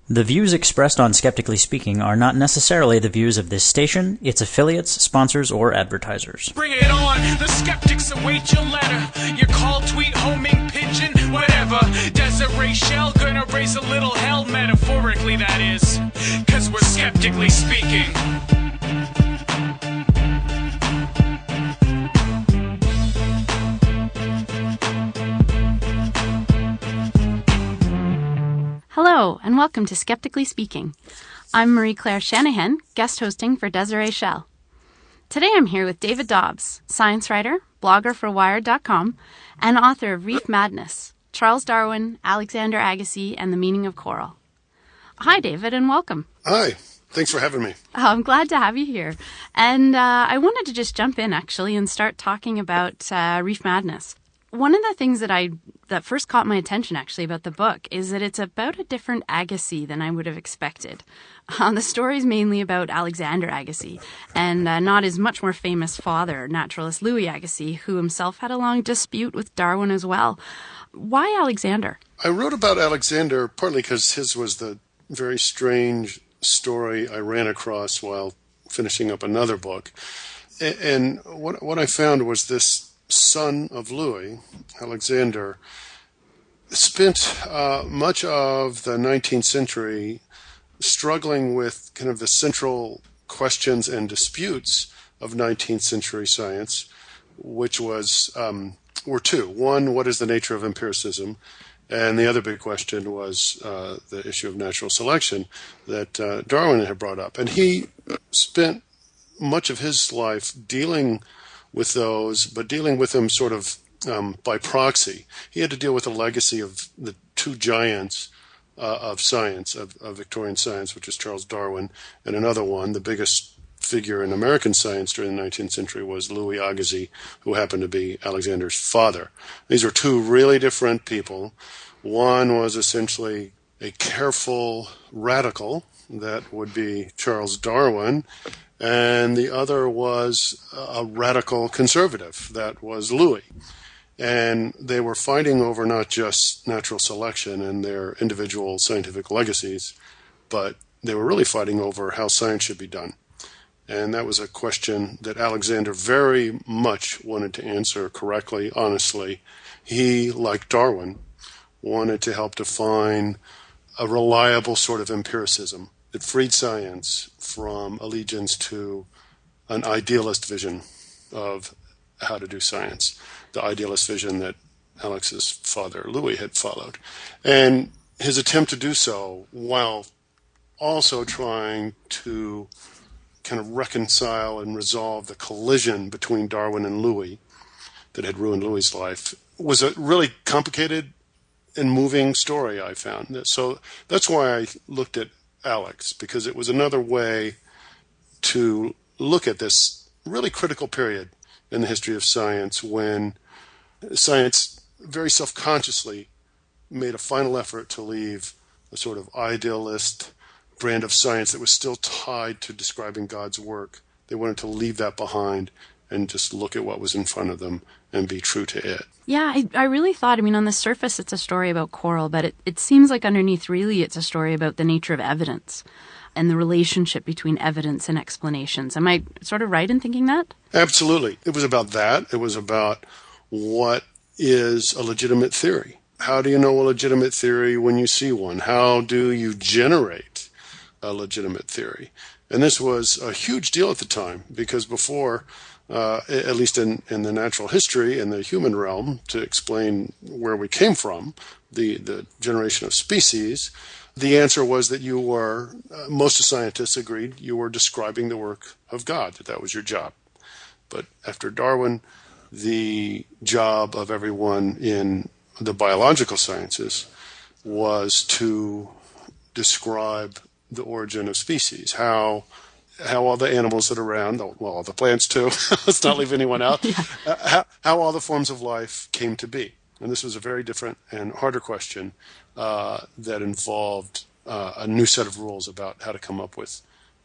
The views expressed on Skeptically Speaking are not necessarily the views of this station, its affiliates, sponsors, or advertisers. Bring it on! The skeptics await your letter. Your call, tweet, homing, pigeon, whatever. Desiree Shell gonna raise a little hell, metaphorically that is. 'Cause we're skeptically speaking. Hello, and welcome to Skeptically Speaking. I'm Marie-Claire Shanahan, guest hosting for Desiree Shell. Today I'm here with David Dobbs, science writer, blogger for Wired.com, and author of Reef Madness, Charles Darwin, Alexander Agassiz, and the Meaning of Coral. Hi, David, and welcome. Hi. Thanks for having me. Oh, I'm glad to have you here. And I wanted to just jump in, actually, and start talking about Reef Madness. One of the things that first caught my attention, actually, about the book is that it's about a different Agassiz than I would have expected. The story is mainly about Alexander Agassiz, and not his much more famous father, naturalist Louis Agassiz, who himself had a long dispute with Darwin as well. Why Alexander? I wrote about Alexander partly because his was the very strange story I ran across while finishing up another book. And what I found was this son of Louis, Alexander, spent much of the 19th century struggling with kind of the central questions and disputes of 19th century science, which were two. One, what is the nature of empiricism? And the other big question was the issue of natural selection that Darwin had brought up. And he spent much of his life dealing with those, but dealing with them sort of by proxy. He had to deal with the legacy of the two giants of science, of Victorian science, which is Charles Darwin, and another one, the biggest figure in American science during the 19th century was Louis Agassiz, who happened to be Alexander's father. These were two really different people. One was essentially a careful radical, that would be Charles Darwin, and the other was a radical conservative, that was Louis. And they were fighting over not just natural selection and their individual scientific legacies, but they were really fighting over how science should be done. And that was a question that Alexander very much wanted to answer correctly, honestly. He, like Darwin, wanted to help define a reliable sort of empiricism that freed science from allegiance to an idealist vision of how to do science, the idealist vision that Alex's father, Louis, had followed. And his attempt to do so while also trying to kind of reconcile and resolve the collision between Darwin and Louis that had ruined Louis's life was a really complicated and moving story, I found. So that's why I looked at Alex, because it was another way to look at this really critical period in the history of science when science very self-consciously made a final effort to leave a sort of idealist brand of science that was still tied to describing God's work. They wanted to leave that behind and just look at what was in front of them and be true to it. Yeah, I really thought, on the surface it's a story about coral, but it seems like underneath really it's a story about the nature of evidence and the relationship between evidence and explanations. Am I sort of right in thinking that? Absolutely. It was about that. It was about what is a legitimate theory. How do you know a legitimate theory when you see one? How do you generate a legitimate theory? And this was a huge deal at the time, because before, at least in the natural history, in the human realm, to explain where we came from, the generation of species, the answer was that you were, most scientists agreed, you were describing the work of God, that was your job. But after Darwin, the job of everyone in the biological sciences was to describe the origin of species, how all the animals that are around, well, all the plants too, let's not leave anyone out, how all the forms of life came to be. And this was a very different and harder question that involved a new set of rules about how to come up with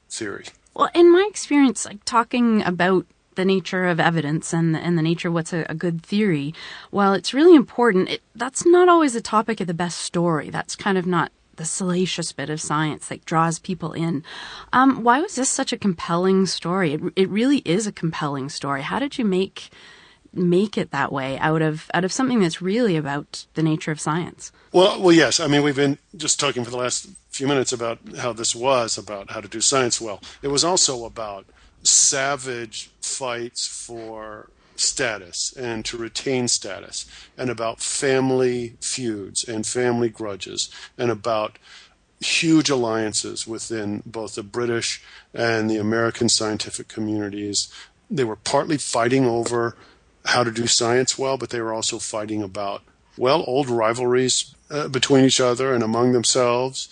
theory. Well, in my experience, talking about the nature of evidence and the nature of what's a good theory, while it's really important, that's not always the topic of the best story. That's kind of not the salacious bit of science that draws people in. Why was this such a compelling story? It really is a compelling story. How did you make it that way out of something that's really about the nature of science? Well, yes. I mean, we've been just talking for the last few minutes about how this was about how to do science well. It was also about savage fights for status and to retain status, and about family feuds and family grudges, and about huge alliances within both the British and the American scientific communities. They were partly fighting over how to do science well, but they were also fighting about, well, old rivalries between each other and among themselves,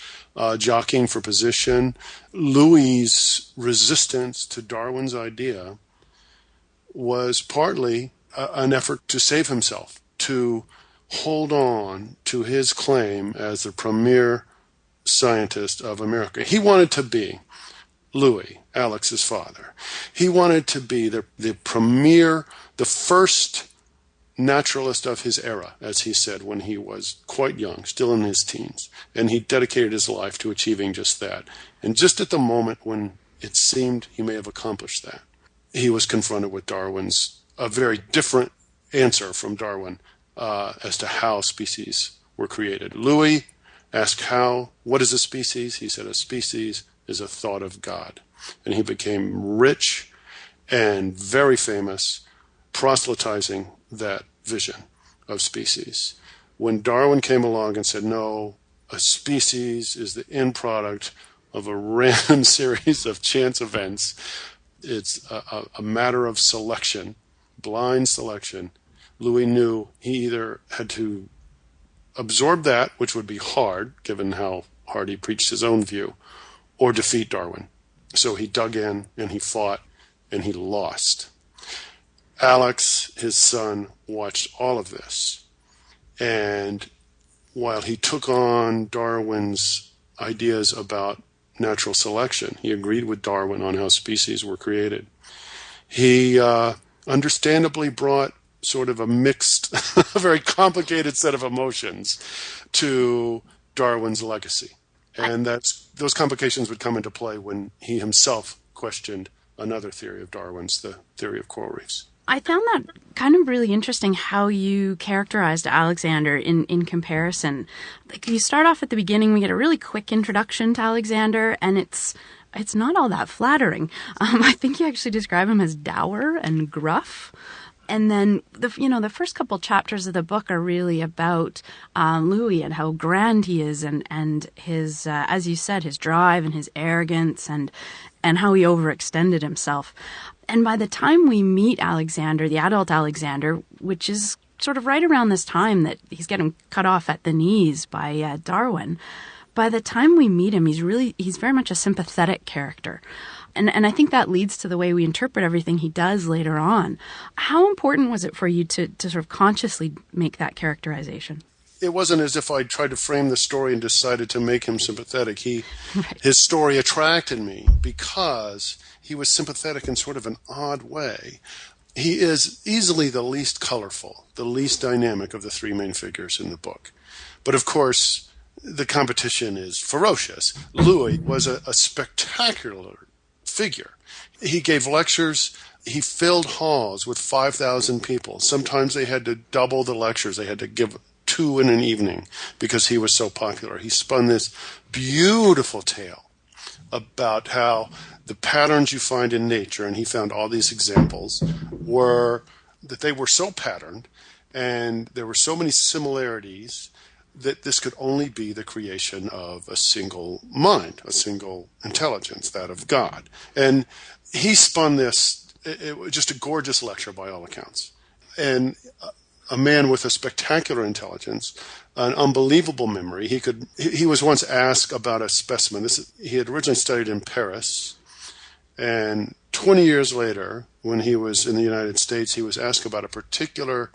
jockeying for position. Louis's resistance to Darwin's idea was partly an effort to save himself, to hold on to his claim as the premier scientist of America. He wanted to be Louis, Alex's father. He wanted to be the premier, the first naturalist of his era, as he said when he was quite young, still in his teens. And he dedicated his life to achieving just that. And just at the moment when it seemed he may have accomplished that, he was confronted with a very different answer from Darwin as to how species were created. Louis asked what is a species? He said a species is a thought of God. And he became rich and very famous, proselytizing that vision of species. When Darwin came along and said, no, a species is the end product of a random series of chance events, it's a matter of selection, blind selection, Louis knew he either had to absorb that, which would be hard, given how hard he preached his own view, or defeat Darwin. So he dug in and he fought and he lost. Alex, his son, watched all of this. And while he took on Darwin's ideas about natural selection, he agreed with Darwin on how species were created. He understandably brought sort of a mixed, a very complicated set of emotions to Darwin's legacy. And those complications would come into play when he himself questioned another theory of Darwin's, the theory of coral reefs. I found that kind of really interesting how you characterized Alexander in comparison. Like, you start off at the beginning, we get a really quick introduction to Alexander, and it's not all that flattering. I think you actually describe him as dour and gruff. And then the first couple chapters of the book are really about Louis and how grand he is, and his, as you said, his drive and his arrogance, and how he overextended himself. And by the time we meet Alexander, the adult Alexander, which is sort of right around this time that he's getting cut off at the knees by Darwin, by the time we meet him, he's very much a sympathetic character. And I think that leads to the way we interpret everything he does later on. How important was it for you to sort of consciously make that characterization? It wasn't as if I tried to frame the story and decided to make him sympathetic. Right. His story attracted me because he was sympathetic in sort of an odd way. He is easily the least colorful, the least dynamic of the three main figures in the book. But of course, the competition is ferocious. Louis was a spectacular figure. He gave lectures. He filled halls with 5,000 people. Sometimes they had to double the lectures. They had to give 2 in an evening because he was so popular. He spun this beautiful tale about how the patterns you find in nature, and he found all these examples, were that they were so patterned and there were so many similarities that this could only be the creation of a single mind, a single intelligence, that of God. And he spun this, it was just a gorgeous lecture by all accounts. And a man with a spectacular intelligence, an unbelievable memory. He was once asked about a specimen. He had originally studied in Paris, and 20 years later, when he was in the United States, he was asked about a particular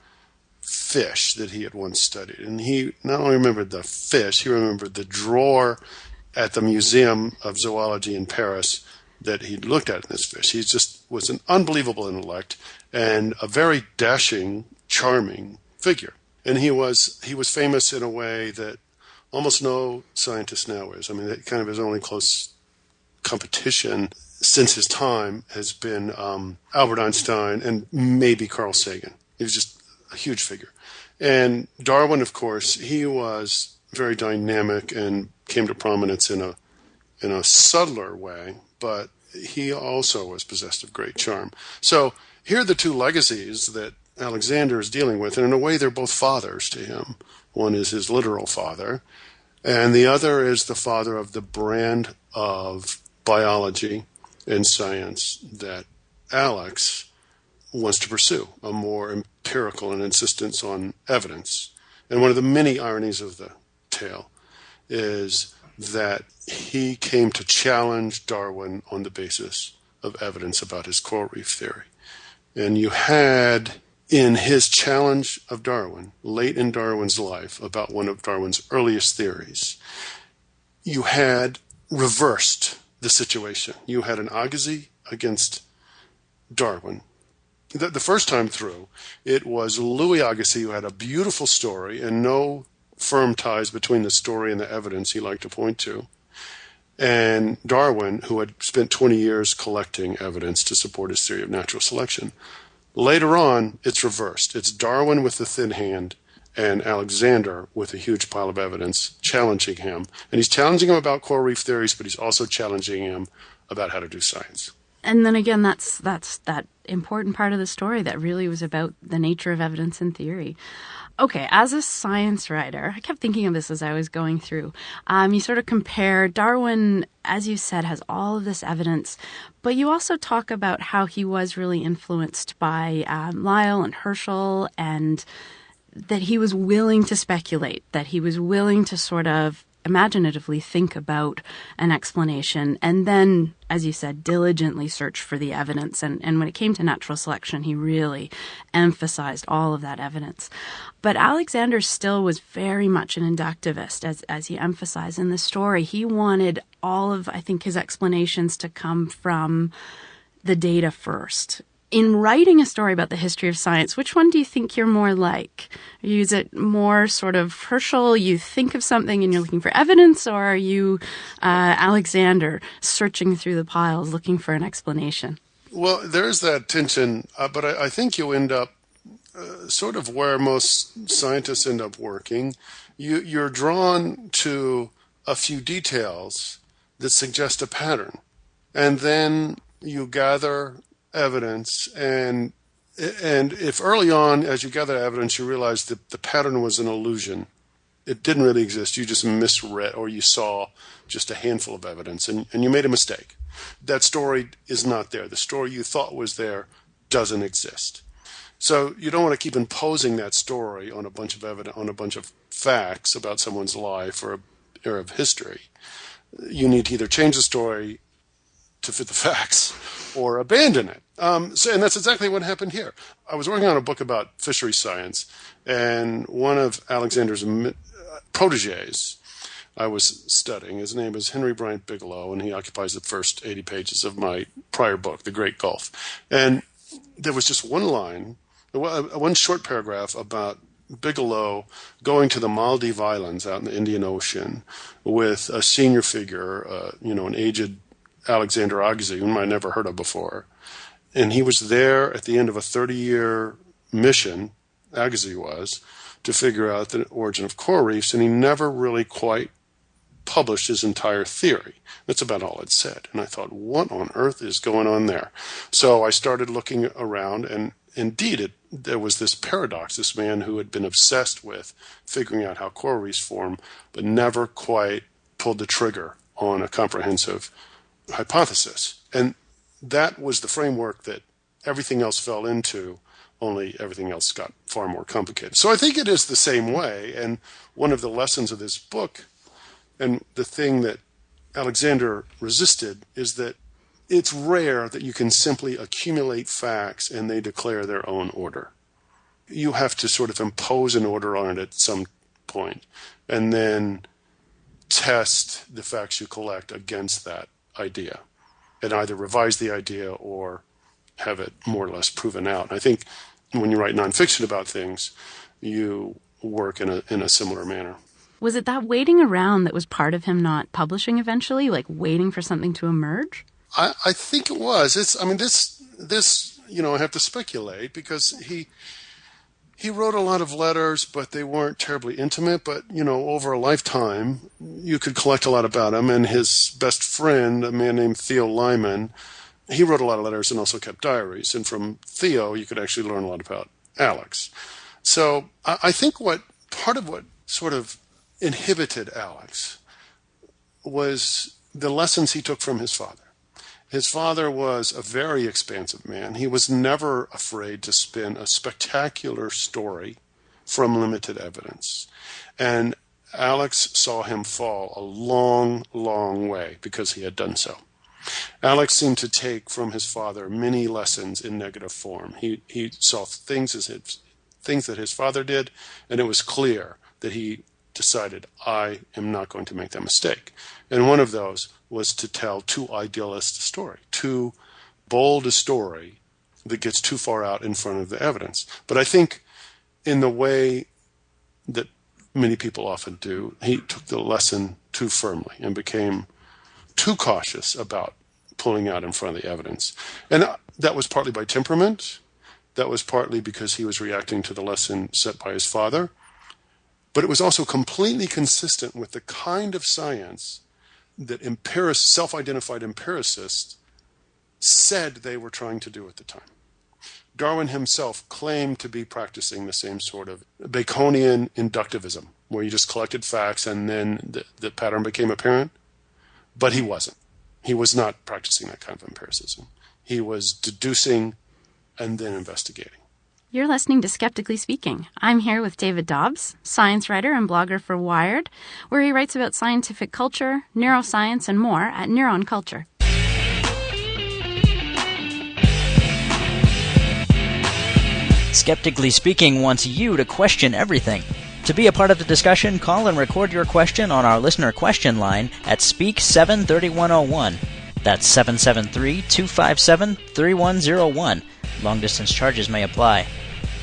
fish that he had once studied. And he not only remembered the fish, he remembered the drawer at the Museum of Zoology in Paris that he'd looked at in this fish. He just was an unbelievable intellect and a very dashing, charming figure. And he was famous in a way that almost no scientist now is. I mean, that kind of his only close competition since his time has been Albert Einstein and maybe Carl Sagan. He was just a huge figure. And Darwin, of course, he was very dynamic and came to prominence in a subtler way, but he also was possessed of great charm. So here are the two legacies that Alexander is dealing with, and in a way they're both fathers to him. One is his literal father, and the other is the father of the brand of biology and science that Alex wants to pursue, a more empirical and insistence on evidence. And one of the many ironies of the tale is that he came to challenge Darwin on the basis of evidence about his coral reef theory. And you had, in his challenge of Darwin, late in Darwin's life, about one of Darwin's earliest theories, you had reversed the situation. You had an Agassiz against Darwin. The first time through, it was Louis Agassiz who had a beautiful story and no firm ties between the story and the evidence he liked to point to, and Darwin, who had spent 20 years collecting evidence to support his theory of natural selection. Later on, it's reversed. It's Darwin with the thin hand and Alexander with a huge pile of evidence challenging him. And he's challenging him about coral reef theories, but he's also challenging him about how to do science. And then again, that's that important part of the story that really was about the nature of evidence and theory. Okay, as a science writer, I kept thinking of this as I was going through. You sort of compare Darwin, as you said, has all of this evidence, but you also talk about how he was really influenced by Lyell and Herschel, and that he was willing to speculate, that he was willing to sort of imaginatively think about an explanation, and then, as you said, diligently search for the evidence. And when it came to natural selection, he really emphasized all of that evidence. But Alexander still was very much an inductivist, as he emphasized in the story. He wanted all of, I think, his explanations to come from the data first. In writing a story about the history of science, which one do you think you're more like? Is it more sort of Herschel, you think of something and you're looking for evidence, or are you Alexander, searching through the piles looking for an explanation? Well, there's that tension, but I think you end up sort of where most scientists end up working. You're drawn to a few details that suggest a pattern, and then you gather evidence, and if early on, as you gather evidence, you realize that the pattern was an illusion, it didn't really exist, you just misread, or you saw just a handful of evidence, and you made a mistake. That story is not there. The story you thought was there doesn't exist. So you don't want to keep imposing that story on a bunch of evidence, on a bunch of facts about someone's life or era of history. You need to either change the story to fit the facts or abandon it. And that's exactly what happened here. I was working on a book about fishery science, and one of Alexander's proteges I was studying, his name is Henry Bryant Bigelow, and he occupies the first 80 pages of my prior book, The Great Gulf. And there was just one line, one short paragraph about Bigelow going to the Maldive Islands out in the Indian Ocean with a senior figure, an aged Alexander Agassiz, whom I never heard of before. And he was there at the end of a 30-year mission, Agassiz was, to figure out the origin of coral reefs, and he never really quite published his entire theory. That's about all it said. And I thought, what on earth is going on there? So I started looking around, and indeed there was this paradox, this man who had been obsessed with figuring out how coral reefs form, but never quite pulled the trigger on a comprehensive hypothesis. And that was the framework that everything else fell into, only everything else got far more complicated. So I think it is the same way, and one of the lessons of this book, and the thing that Alexander resisted, is that it's rare that you can simply accumulate facts and they declare their own order. You have to sort of impose an order on it at some point, and then test the facts you collect against that idea, and either revise the idea or have it more or less proven out. And I think when you write nonfiction about things, you work in a similar manner. Was it that waiting around that was part of him not publishing eventually, like waiting for something to emerge? I think it was. This, I have to speculate because he wrote a lot of letters, but they weren't terribly intimate. But, over a lifetime, you could collect a lot about him. And his best friend, a man named Theo Lyman, he wrote a lot of letters and also kept diaries. And from Theo, you could actually learn a lot about Alex. So I think part of what sort of inhibited Alex was the lessons he took from his father. His father was a very expansive man. He was never afraid to spin a spectacular story from limited evidence. And Alex saw him fall a long, long way because he had done so. Alex seemed to take from his father many lessons in negative form. He saw things that his father did, and it was clear that he decided, I am not going to make that mistake. And one of those was to tell too idealist a story, too bold a story that gets too far out in front of the evidence. But I think in the way that many people often do, he took the lesson too firmly and became too cautious about pulling out in front of the evidence. And that was partly by temperament. That was partly because he was reacting to the lesson set by his father. But it was also completely consistent with the kind of science that self-identified empiricists said they were trying to do at the time. Darwin himself claimed to be practicing the same sort of Baconian inductivism, where you just collected facts and then the pattern became apparent. But he wasn't. He was not practicing that kind of empiricism. He was deducing and then investigating. You're listening to Skeptically Speaking. I'm here with David Dobbs, science writer and blogger for Wired, where he writes about scientific culture, neuroscience, and more at Neuron Culture. Skeptically Speaking wants you to question everything. To be a part of the discussion, call and record your question on our listener question line at Speak 73101. That's 773-257-3101. Long-distance charges may apply.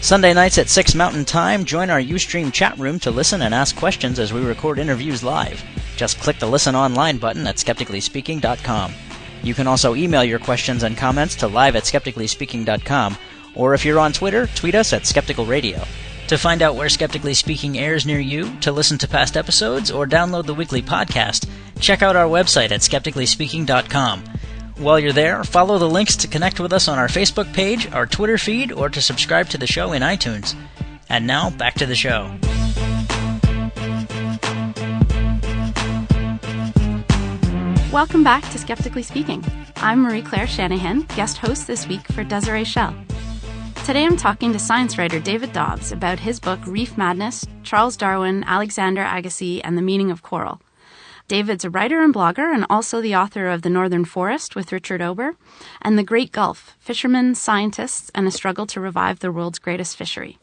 Sunday nights at 6 Mountain Time, join our Ustream chat room to listen and ask questions as we record interviews live. Just click the Listen Online button at skepticallyspeaking.com. You can also email your questions and comments to live@skepticallyspeaking.com, or if you're on Twitter, tweet us at Skeptical Radio. To find out where Skeptically Speaking airs near you, to listen to past episodes, or download the weekly podcast, check out our website at skepticallyspeaking.com. While you're there, follow the links to connect with us on our Facebook page, our Twitter feed, or to subscribe to the show in iTunes. And now, back to the show. Welcome back to Skeptically Speaking. I'm Marie-Claire Shanahan, guest host this week for Desiree Schell. Today I'm talking to science writer David Dobbs about his book Reef Madness, Charles Darwin, Alexander Agassiz, and the Meaning of Coral. David's a writer and blogger and also the author of The Northern Forest with Richard Ober and The Great Gulf, Fishermen, Scientists, and a Struggle to Revive the World's Greatest Fishery.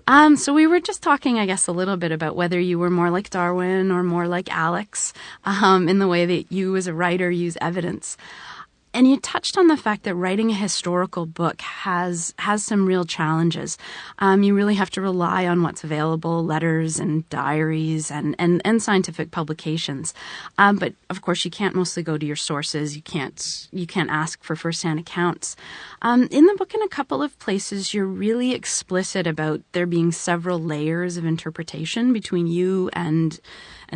So we were just talking, I guess, a little bit about whether you were more like Darwin or more like Alex in the way that you as a writer use evidence. And you touched on the fact that writing a historical book has some real challenges. You really have to rely on what's available, letters and diaries and scientific publications. But of course, you can't mostly go to your sources. You can't ask for firsthand accounts. In the book, in a couple of places, you're really explicit about there being several layers of interpretation between you and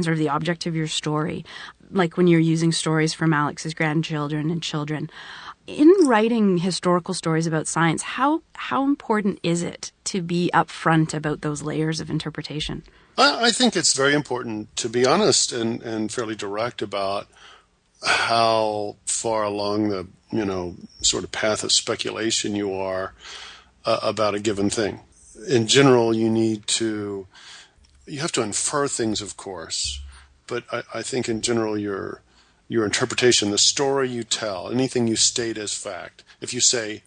sort of the object of your story, like when you're using stories from Alex's grandchildren and children. In writing historical stories about science, how important is it to be upfront about those layers of interpretation? I think it's very important to be honest and fairly direct about how far along the sort of path of speculation you are about a given thing. In general, you have to infer things, of course, but I think in general your interpretation, the story you tell, anything you state as fact, if you say,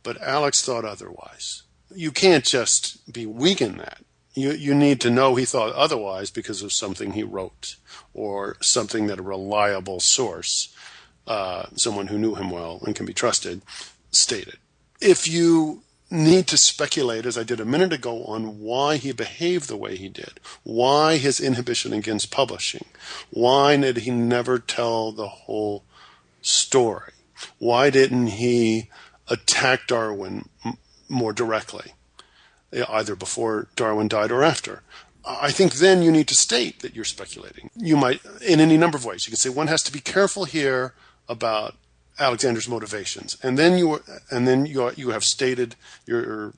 but Alex thought otherwise, you can't just be weak in that. You need to know he thought otherwise because of something he wrote or something that a reliable source, someone who knew him well and can be trusted, stated. If you need to speculate, as I did a minute ago, on why he behaved the way he did, why his inhibition against publishing, why did he never tell the whole story, why didn't he attack Darwin more directly, either before Darwin died or after. I think then you need to state that you're speculating. You might, in any number of ways. You can say one has to be careful here about Alexander's motivations, and then you have stated your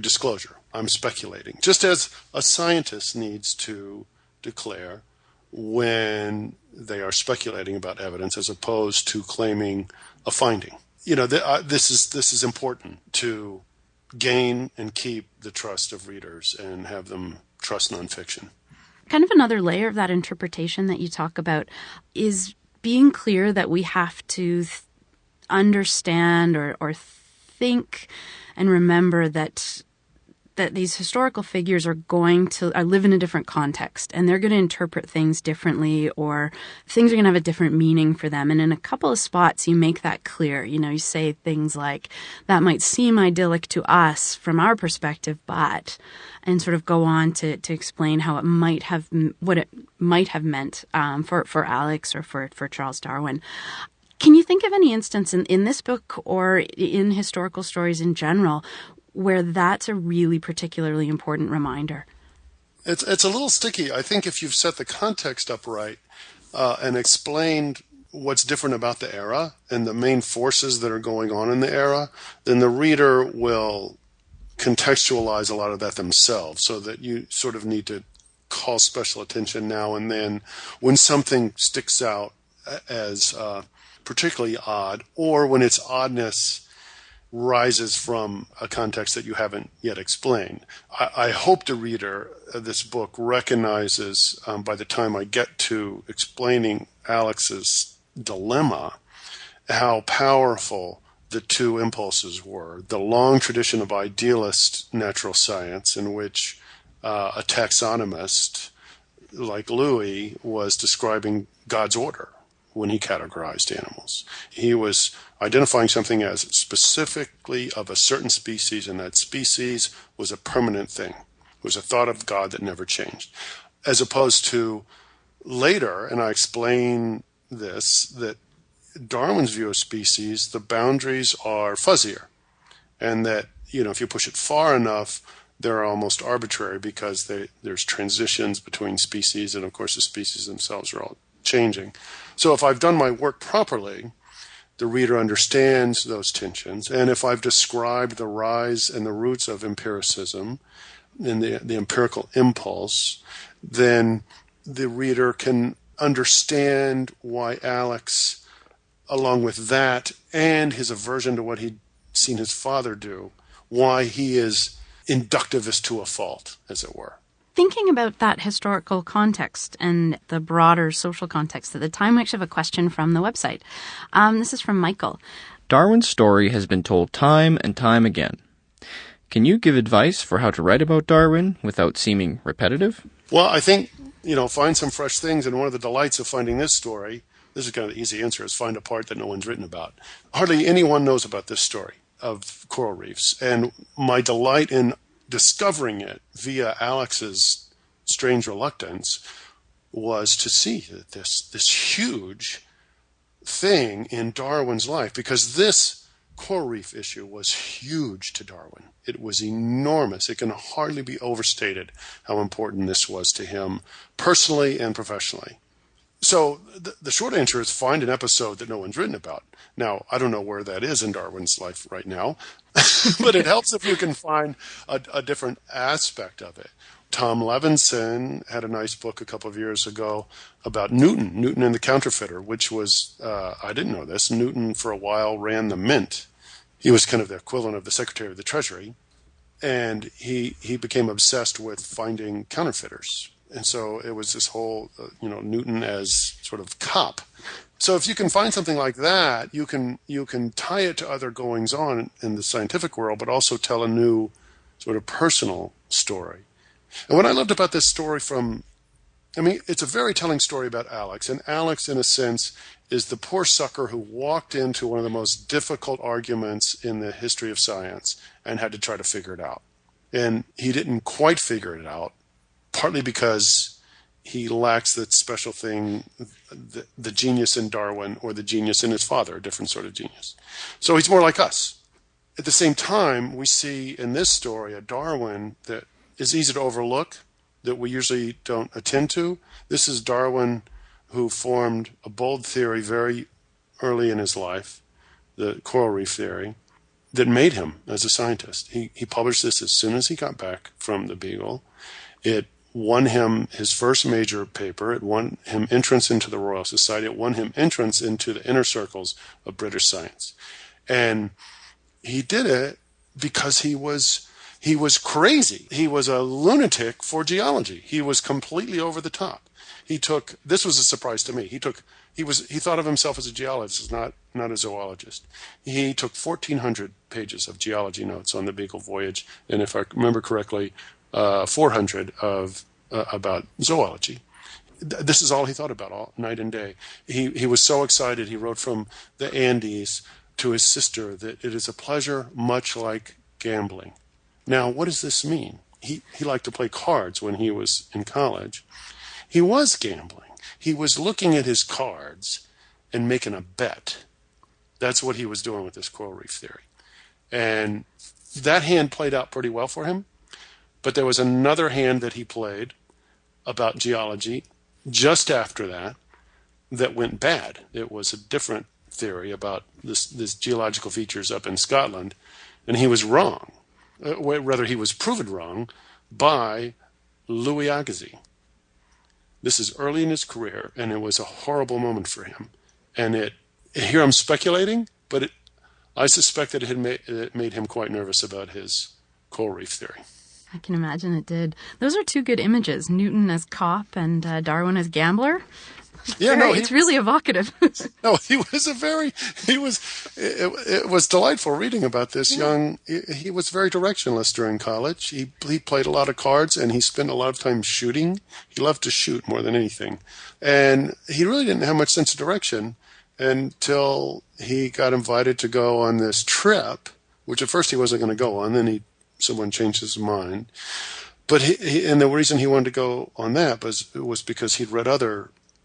disclosure. I'm speculating, just as a scientist needs to declare when they are speculating about evidence as opposed to claiming a finding. This is important to gain and keep the trust of readers and have them trust nonfiction. Kind of another layer of that interpretation that you talk about is being clear that we have to understand or think and remember that these historical figures are live in a different context, and they're going to interpret things differently, or things are going to have a different meaning for them. And in a couple of spots, you make that clear. You say things like, that might seem idyllic to us from our perspective, but, and sort of go on to explain how what it might have meant for Alex or for Charles Darwin. Can you think of any instance in this book or in historical stories in general where that's a really particularly important reminder? It's a little sticky. I think if you've set the context up right and explained what's different about the era and the main forces that are going on in the era, then the reader will contextualize a lot of that themselves, so that you sort of need to call special attention now and then when something sticks out as particularly odd, or when its oddness rises from a context that you haven't yet explained. I hope the reader of this book recognizes by the time I get to explaining Alex's dilemma how powerful the two impulses were. The long tradition of idealist natural science, in which a taxonomist like Louis was describing God's order when he categorized animals. He was identifying something as specifically of a certain species, and that species was a permanent thing. It was a thought of God that never changed. As opposed to later, and I explain this, that Darwin's view of species, the boundaries are fuzzier, and that, if you push it far enough, they're almost arbitrary because there's transitions between species, and of course the species themselves are all changing. So if I've done my work properly, the reader understands those tensions. And if I've described the rise and the roots of empiricism and the empirical impulse, then the reader can understand why Alex, along with that and his aversion to what he'd seen his father do, why he is inductivist to a fault, as it were. Thinking about that historical context and the broader social context at the time, we actually have a question from the website. This is from Michael. Darwin's story has been told time and time again. Can you give advice for how to write about Darwin without seeming repetitive? Well, I think, find some fresh things, and one of the delights of finding this story, this is kind of the easy answer, is find a part that no one's written about. Hardly anyone knows about this story of coral reefs, and my delight in discovering it via Alex's strange reluctance was to see that this huge thing in Darwin's life, because this coral reef issue was huge to Darwin. It was enormous. It can hardly be overstated how important this was to him personally and professionally. So the short answer is find an episode that no one's written about. Now, I don't know where that is in Darwin's life right now, but it helps if you can find a different aspect of it. Tom Levinson had a nice book a couple of years ago about Newton and the Counterfeiter, which was, I didn't know this, Newton for a while ran the Mint. He was kind of the equivalent of the Secretary of the Treasury, and he became obsessed with finding counterfeiters. And so it was this whole, Newton as sort of cop. So if you can find something like that, you can tie it to other goings on in the scientific world, but also tell a new sort of personal story. And what I loved about this story it's a very telling story about Alex. And Alex, in a sense, is the poor sucker who walked into one of the most difficult arguments in the history of science and had to try to figure it out. And he didn't quite figure it out, partly because he lacks that special thing, the genius in Darwin or the genius in his father, a different sort of genius. So he's more like us. At the same time, we see in this story a Darwin that is easy to overlook, that we usually don't attend to. This is Darwin who formed a bold theory very early in his life, the coral reef theory, that made him as a scientist. He published this as soon as he got back from the Beagle. It won him his first major paper. It won him entrance into the Royal Society. It won him entrance into the inner circles of British science. And he did it because he was crazy. He was a lunatic for geology. He was completely over the top. This was a surprise to me. He thought of himself as a geologist, not a zoologist. He took 1,400 pages of geology notes on the Beagle voyage, and if I remember correctly, 400 about zoology. This is all he thought about, all night and day. He was so excited. He wrote from the Andes to his sister that it is a pleasure much like gambling. Now, what does this mean? He liked to play cards when he was in college. He was gambling. He was looking at his cards and making a bet. That's what he was doing with this coral reef theory. And that hand played out pretty well for him. But there was another hand that he played about geology just after that went bad. It was a different theory about this geological features up in Scotland, and he was wrong. Rather, he was proven wrong by Louis Agassiz. This is early in his career, and it was a horrible moment for him. And here I'm speculating, but I suspect that it made him quite nervous about his coral reef theory. I can imagine it did. Those are two good images, Newton as cop and Darwin as gambler. Yeah, it's really evocative. No, it was delightful reading about this young, he was very directionless during college. He played a lot of cards and he spent a lot of time shooting. He loved to shoot more than anything. And he really didn't have much sense of direction until he got invited to go on this trip, which at first he wasn't going to go on. Then someone changed his mind. But and the reason he wanted to go on that was because he'd read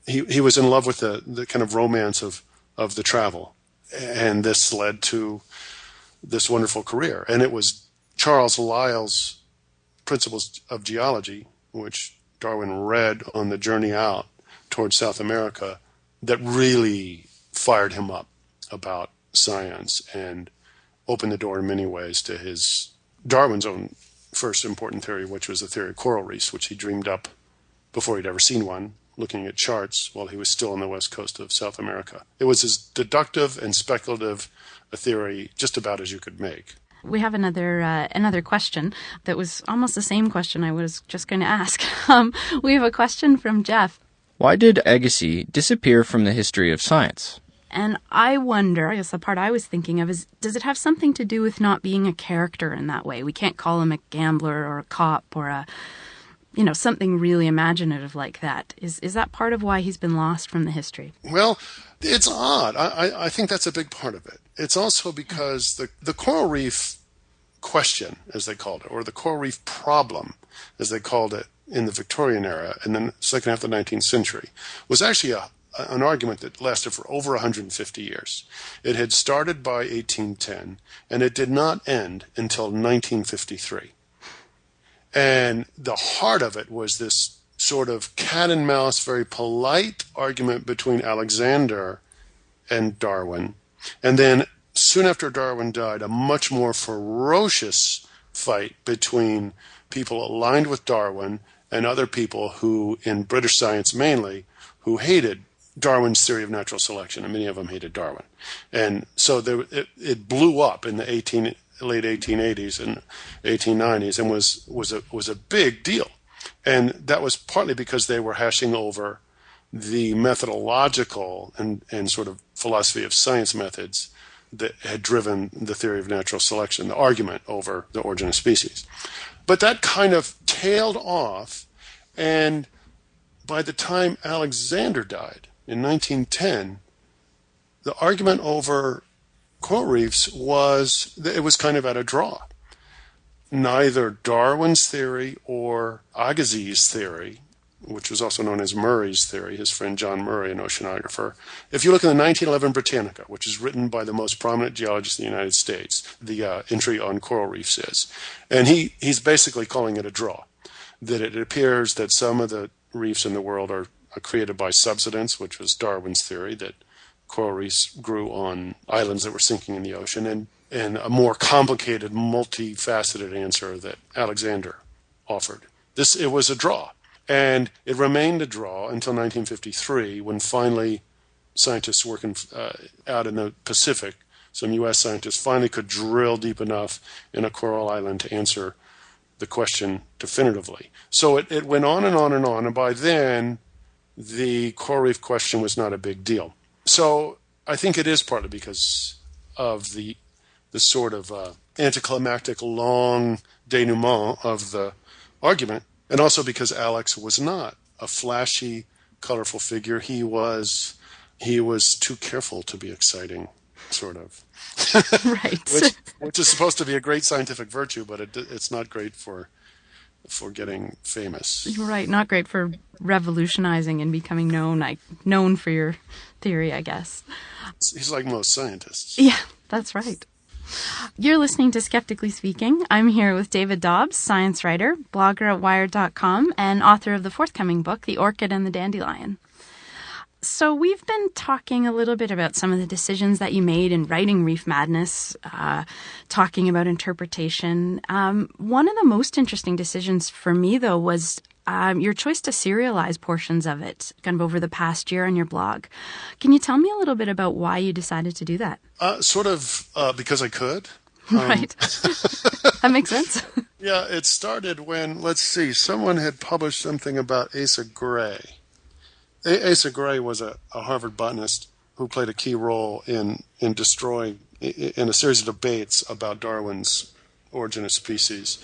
he was in love with the kind of romance of the travel. And this led to this wonderful career. And it was Charles Lyell's Principles of Geology, which Darwin read on the journey out towards South America, that really fired him up about science and opened the door in many ways to Darwin's own first important theory, which was the theory of coral reefs, which he dreamed up before he'd ever seen one, looking at charts while he was still on the west coast of South America. It was as deductive and speculative a theory just about as you could make. We have another question that was almost the same question I was just going to ask. We have a question from Jeff. Why did Agassiz disappear from the history of science? And I wonder, I guess the part I was thinking of is, does it have something to do with not being a character in that way? We can't call him a gambler or a cop or something really imaginative like that. Is that part of why he's been lost from the history? Well, it's odd. I think that's a big part of it. It's also because the coral reef question, as they called it, or the coral reef problem, as they called it in the Victorian era and then second half of the 19th century, was actually an argument that lasted for over 150 years. It had started by 1810, and it did not end until 1953. And the heart of it was this sort of cat and mouse, very polite argument between Alexander and Darwin. And then soon after Darwin died, a much more ferocious fight between people aligned with Darwin and other people who, in British science mainly, who hated Darwin's theory of natural selection, and many of them hated Darwin. And so it blew up in the late 1880s and 1890s and was a big deal. And that was partly because they were hashing over the methodological and sort of philosophy of science methods that had driven the theory of natural selection, the argument over the origin of species. But that kind of tailed off, and by the time Alexander died in 1910, the argument over coral reefs was kind of at a draw. Neither Darwin's theory or Agassiz's theory, which was also known as Murray's theory, his friend John Murray, an oceanographer. If you look in the 1911 Britannica, which is written by the most prominent geologist in the United States, the entry on coral reefs is. And he's basically calling it a draw, that it appears that some of the reefs in the world are created by subsidence, which was Darwin's theory, that coral reefs grew on islands that were sinking in the ocean, and a more complicated, multifaceted answer that Alexander offered. It was a draw. And it remained a draw until 1953, when finally scientists working out in the Pacific, some U.S. scientists finally could drill deep enough in a coral island to answer the question definitively. So it went on and on and on, and by then, the coral reef question was not a big deal. So I think it is partly because of the sort of anticlimactic long denouement of the argument, and also because Alex was not a flashy, colorful figure. He was too careful to be exciting, sort of. Right. which is supposed to be a great scientific virtue, but it's not great for getting famous. Right, not great for revolutionizing and becoming known for your theory, I guess. He's like most scientists. Yeah, that's right. You're listening to Skeptically Speaking. I'm here with David Dobbs, science writer, blogger at Wired.com, and author of the forthcoming book, The Orchid and the Dandelion. So we've been talking a little bit about some of the decisions that you made in writing Reef Madness, talking about interpretation. One of the most interesting decisions for me, though, was your choice to serialize portions of it kind of over the past year on your blog. Can you tell me a little bit about why you decided to do that? Because I could. Right. That makes sense. Yeah, it started when, someone had published something about Asa Gray. Asa Gray was a Harvard botanist who played a key role in destroying, in a series of debates about Darwin's Origin of Species.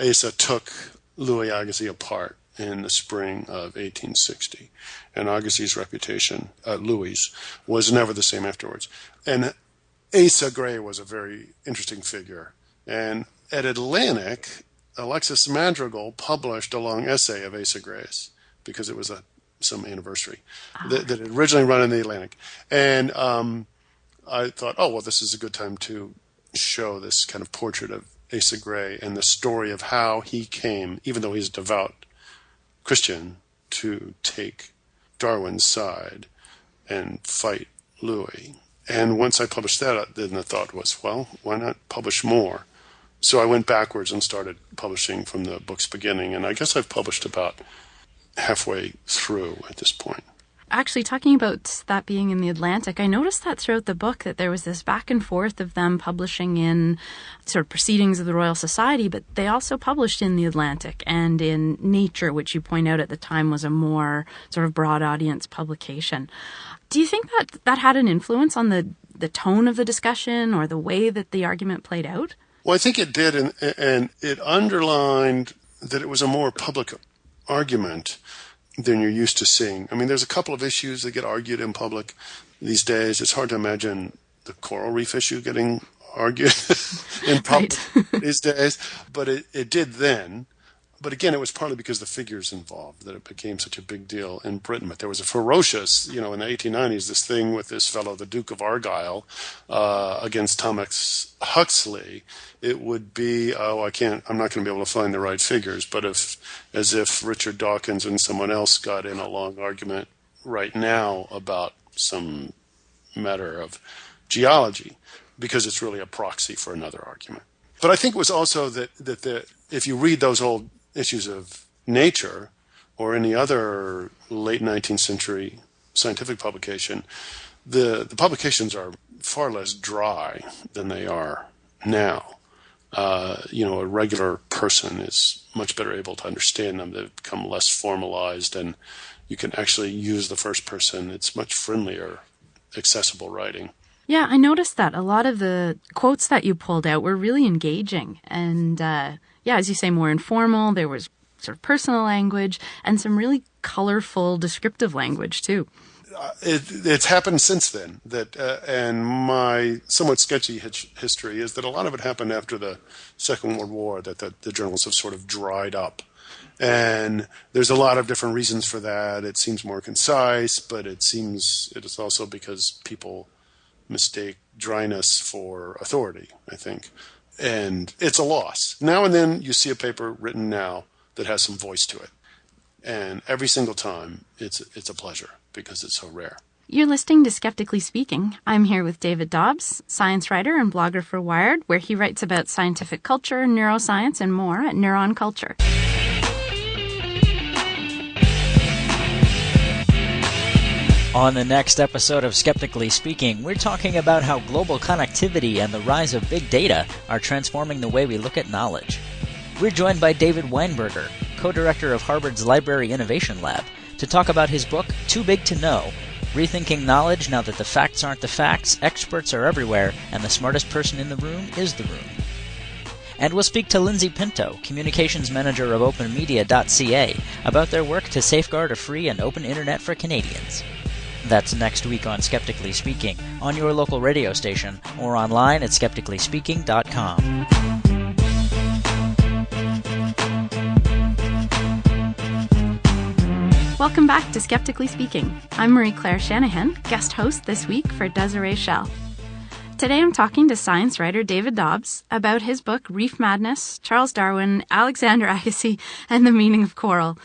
Asa took Louis Agassiz apart in the spring of 1860, and Agassiz's reputation, Louis, was never the same afterwards. And Asa Gray was a very interesting figure. And at Atlantic, Alexis Madrigal published a long essay of Asa Gray's, because it was some anniversary that had originally run in the Atlantic. And I thought, this is a good time to show this kind of portrait of Asa Gray and the story of how he came, even though he's a devout Christian, to take Darwin's side and fight Louis. And once I published that, then the thought was, why not publish more? So I went backwards and started publishing from the book's beginning, and I guess I've published about halfway through at this point. Actually, talking about that being in the Atlantic, I noticed that throughout the book that there was this back and forth of them publishing in sort of Proceedings of the Royal Society, but they also published in the Atlantic and in Nature, which you point out at the time was a more sort of broad audience publication. Do you think that had an influence on the tone of the discussion or the way that the argument played out? Well, I think it did, and it underlined that it was a more public argument than you're used to seeing. I mean, there's a couple of issues that get argued in public these days. It's hard to imagine the coral reef issue getting argued in public these days, but it did then. But again, it was partly because the figures involved that it became such a big deal in Britain. But there was a ferocious, in the 1890s, this thing with this fellow, the Duke of Argyll, against Thomas Huxley. It would be, I'm not going to be able to find the right figures, but as if Richard Dawkins and someone else got in a long argument right now about some matter of geology, because it's really a proxy for another argument. But I think it was also that if you read those old issues of Nature or any other late 19th century scientific publication, the publications are far less dry than they are now. A regular person is much better able to understand them. They've become less formalized, and you can actually use the first person. It's much friendlier, accessible writing. Yeah, I noticed that. A lot of the quotes that you pulled out were really engaging and, as you say, more informal. There was sort of personal language and some really colorful descriptive language, too. it's happened since then. And my somewhat sketchy history is that a lot of it happened after the Second World War, that the journals have sort of dried up. And there's a lot of different reasons for that. It seems more concise, but it is also because people mistake dryness for authority, I think. And it's a loss. Now and then you see a paper written now that has some voice to it. And every single time it's a pleasure because it's so rare. You're listening to Skeptically Speaking. I'm here with David Dobbs, science writer and blogger for Wired, where he writes about scientific culture, neuroscience, and more at Neuron Culture. On the next episode of Skeptically Speaking, we're talking about how global connectivity and the rise of big data are transforming the way we look at knowledge. We're joined by David Weinberger, co-director of Harvard's Library Innovation Lab, to talk about his book, Too Big to Know, Rethinking Knowledge Now That the Facts Aren't the Facts, Experts Are Everywhere, and the Smartest Person in the Room is the Room. And we'll speak to Lindsay Pinto, communications manager of openmedia.ca, about their work to safeguard a free and open internet for Canadians. That's next week on Skeptically Speaking, on your local radio station, or online at skepticallyspeaking.com. Welcome back to Skeptically Speaking. I'm Marie-Claire Shanahan, guest host this week for Desiree Schell. Today I'm talking to science writer David Dobbs about his book Reef Madness, Charles Darwin, Alexander Agassiz, and the Meaning of Coral.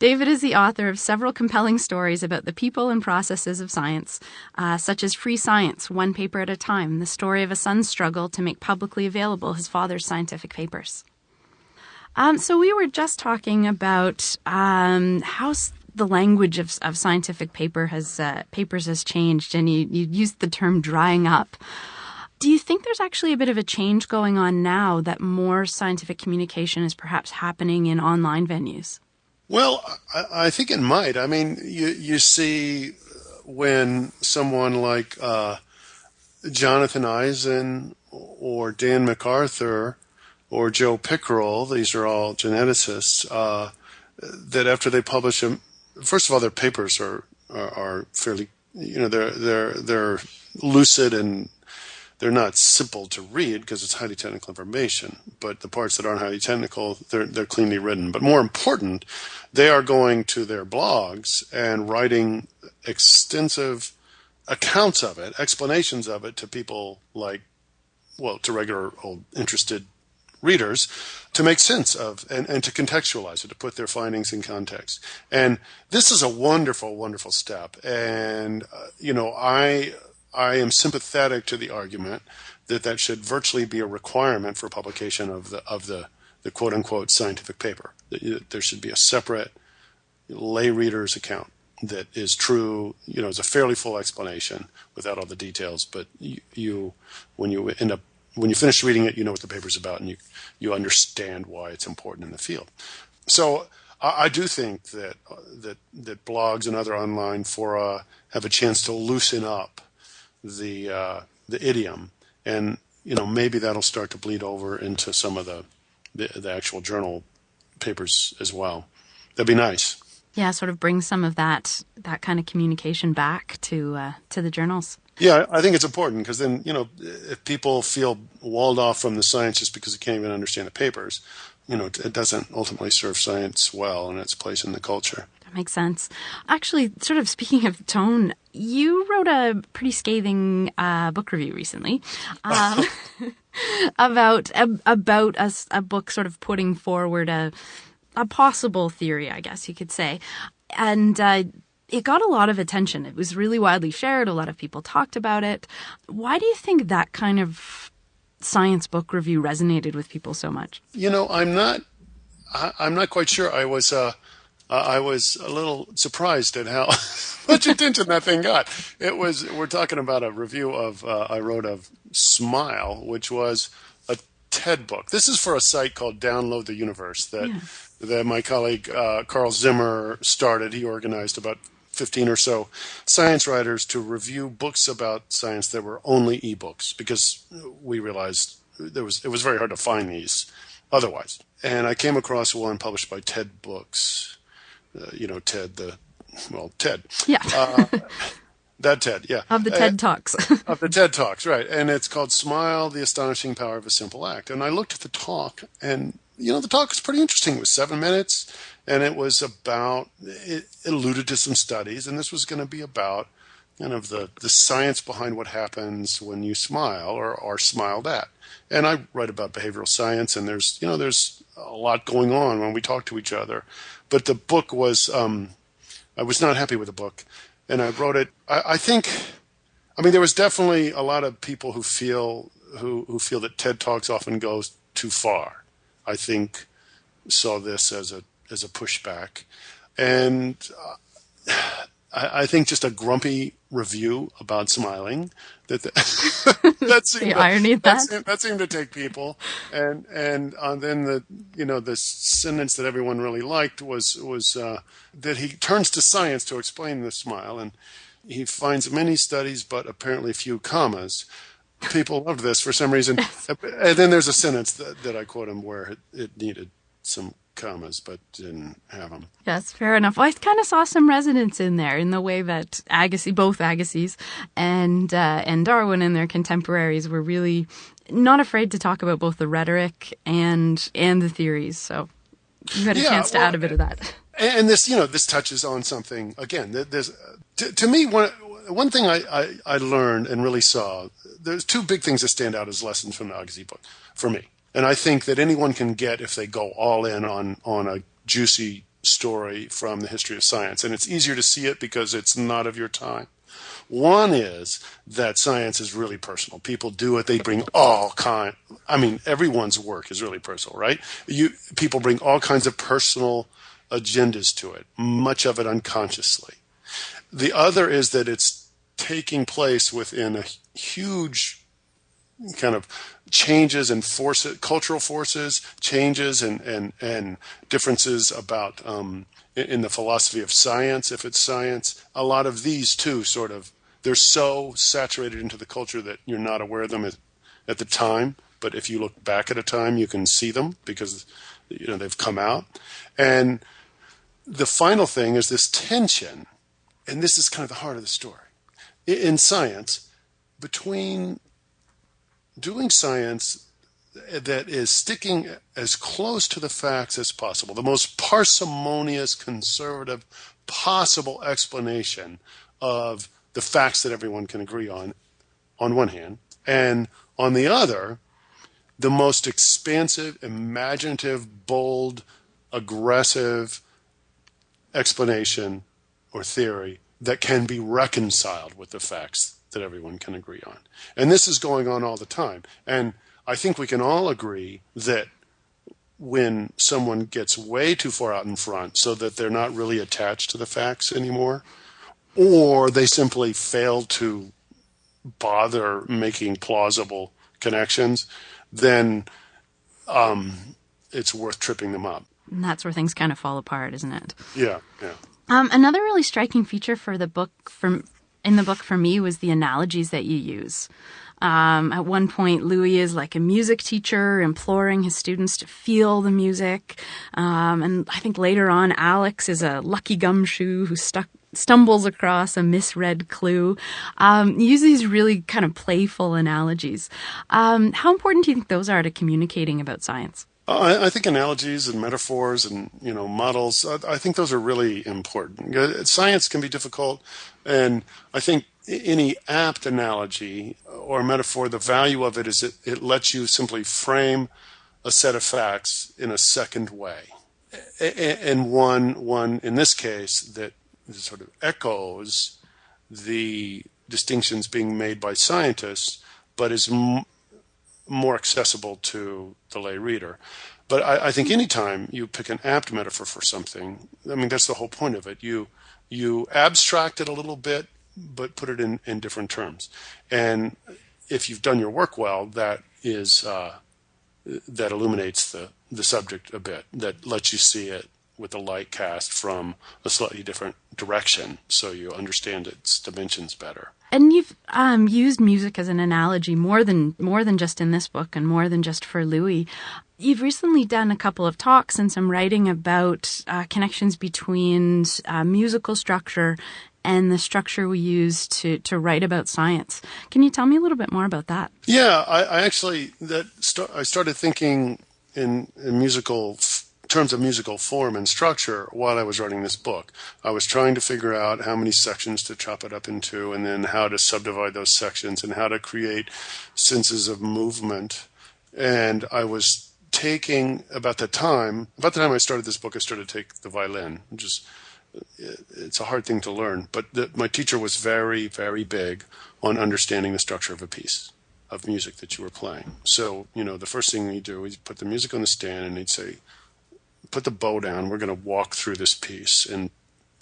David is the author of several compelling stories about the people and processes of science, such as Free Science, One Paper at a Time, the story of a son's struggle to make publicly available his father's scientific papers. So we were just talking about how the language of scientific papers has changed, and you used the term drying up. Do you think there's actually a bit of a change going on now that more scientific communication is perhaps happening in online venues? Well, I think it might. I mean, you see when someone like Jonathan Eisen or Dan MacArthur or Joe Pickerel, these are all geneticists, that after they publish them, first of all, their papers are fairly, they're lucid and they're not simple to read because it's highly technical information. But the parts that aren't highly technical, they're cleanly written. But more important, they are going to their blogs and writing extensive accounts of it, explanations of it to people to regular old interested readers to make sense of and to contextualize it, to put their findings in context. And this is a wonderful, wonderful step. And, I am sympathetic to the argument that should virtually be a requirement for publication of the quote unquote scientific paper. There should be a separate lay reader's account that is true, is a fairly full explanation without all the details. But when you finish reading it, you know what the paper's about, and you understand why it's important in the field. So I do think that blogs and other online fora have a chance to loosen up the idiom, and maybe that'll start to bleed over into some of the actual journal papers as well. That'd be nice. Yeah, sort of bring some of that kind of communication back to the journals. Yeah, I think it's important because then, if people feel walled off from the science just because they can't even understand the papers, it doesn't ultimately serve science well in its place in the culture. That makes sense. Actually, sort of speaking of tone, you wrote a pretty scathing book review recently about a book sort of putting forward a possible theory, I guess you could say. And it got a lot of attention. It was really widely shared. A lot of people talked about it. Why do you think that kind of science book review resonated with people so much? I'm not quite sure. I was a little surprised at how much attention that thing got. We're talking about a review I wrote of Smile, which was a TED book. This is for a site called Download the Universe that my colleague Carl Zimmer started. He organized about 15 or so science writers to review books about science that were only ebooks, because we realized it was very hard to find these otherwise. And I came across one published by TED Books, TED, the TED. Yeah. That TED, yeah. Of the TED Talks. Of the TED Talks, right. And it's called Smile, the Astonishing Power of a Simple Act. And I looked at the talk, and, the talk was pretty interesting. It was 7 minutes, and it was about, it alluded to some studies, and this was going to be about kind of the science behind what happens when you smile or are smiled at. And I write about behavioral science, and there's a lot going on when we talk to each other. But the book was, I was not happy with the book. And I wrote it. I think there was definitely a lot of people who feel that TED Talks often goes too far. I think saw this as a pushback, and I think just a grumpy review about smiling that seemed the irony of that seemed to take people, and then the sentence that everyone really liked was that he turns to science to explain the smile, and he finds many studies but apparently few commas. People loved this for some reason, and then there's a sentence that I quote him where it needed some commas but didn't have them. Yes, fair enough. Well, I kind of saw some resonance in there in the way that both Agassiz and Darwin and their contemporaries were really not afraid to talk about both the rhetoric and the theories. So you had a chance to add a bit of that. And this, this touches on something again. There's to me one thing I learned and really saw. There's 2 big things that stand out as lessons from the Agassiz book for me. And I think that anyone can get if they go all in on a juicy story from the history of science. And it's easier to see it because it's not of your time. One is that science is really personal. People do it. They bring everyone's work is really personal, right? People bring all kinds of personal agendas to it, much of it unconsciously. The other is that it's taking place within a huge kind of changes and cultural forces, changes and differences about in the philosophy of science, if it's science. A lot of these too they're so saturated into the culture that you're not aware of them at the time. But if you look back at a time, you can see them because they've come out. And the final thing is this tension, and this is kind of the heart of the story in science, between doing science that is sticking as close to the facts as possible, the most parsimonious, conservative possible explanation of the facts that everyone can agree on one hand, and on the other, the most expansive, imaginative, bold, aggressive explanation or theory that can be reconciled with the facts that everyone can agree on. And this is going on all the time. And I think we can all agree that when someone gets way too far out in front so that they're not really attached to the facts anymore, or they simply fail to bother making plausible connections, then it's worth tripping them up. And that's where things kind of fall apart, isn't it? Yeah. Another really striking feature in the book for me was the analogies that you use. At one point, Louis is like a music teacher imploring his students to feel the music. And I think later on, Alex is a lucky gumshoe who stumbles across a misread clue. You use these really kind of playful analogies. How important do you think those are to communicating about science? I think analogies and metaphors and models, I think those are really important. Science can be difficult, and I think any apt analogy or metaphor, the value of it is it lets you simply frame a set of facts in a second way, and one in this case that sort of echoes the distinctions being made by scientists, but is more accessible to the lay reader. But I think anytime you pick an apt metaphor for something, that's the whole point of it. You abstract it a little bit, but put it in different terms. And if you've done your work well, that illuminates the subject a bit, that lets you see it with the light cast from a slightly different direction, so you understand its dimensions better. And you've used music as an analogy more than just in this book and more than just for Louis. You've recently done a couple of talks and some writing about connections between musical structure and the structure we use to write about science. Can you tell me a little bit more about that? Yeah, I actually I started thinking in musical terms of musical form and structure while I was writing this book. I was trying to figure out how many sections to chop it up into, and then how to subdivide those sections, and how to create senses of movement. And I was taking, about the time I started this book, I started to take the violin, which is, it's a hard thing to learn, but my teacher was very, very big on understanding the structure of a piece of music that you were playing. So, the first thing he'd do is put the music on the stand, and he'd say, put the bow down, we're going to walk through this piece and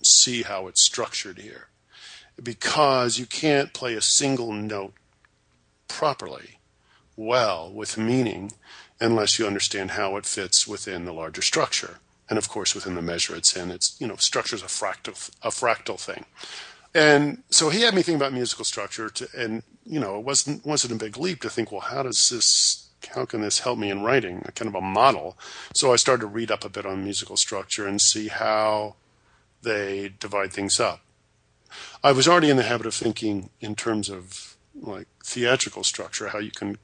see how it's structured here. Because you can't play a single note properly, well, with meaning, unless you understand how it fits within the larger structure. And of course, within the measure it's in, structure is a fractal thing. And so he had me think about musical structure, it wasn't a big leap to think, well, how can this help me in writing, a kind of a model? So I started to read up a bit on musical structure and see how they divide things up. I was already in the habit of thinking in terms of like theatrical structure, how you can,